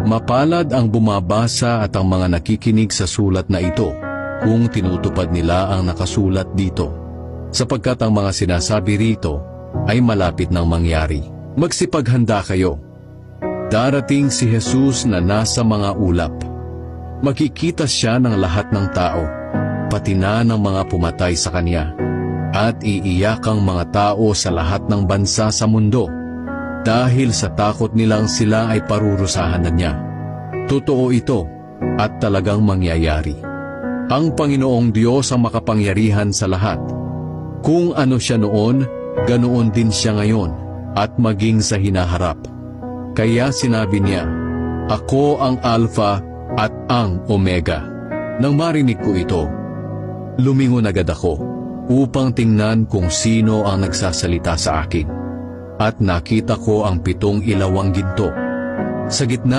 Mapalad ang bumabasa at ang mga nakikinig sa sulat na ito kung tinutupad nila ang nakasulat dito, sapagkat ang mga sinasabi rito ay malapit nang mangyari. Magsipaghanda kayo. Darating si Jesus na nasa mga ulap. Makikita siya ng lahat ng tao, pati na ng mga pumatay sa kanya, at iiyak ang mga tao sa lahat ng bansa sa mundo, dahil sa takot nilang sila ay parurusahan na niya. Totoo ito, at talagang mangyayari. Ang Panginoong Diyos ang makapangyarihan sa lahat. Kung ano siya noon, ganoon din siya ngayon, at maging sa hinaharap. Kaya sinabi niya, "Ako ang Alpha at ang Omega." Nang marinig ko ito, lumingon agad ako, upang tingnan kung sino ang nagsasalita sa akin. At nakita ko ang 7 ilawang ginto. Sa gitna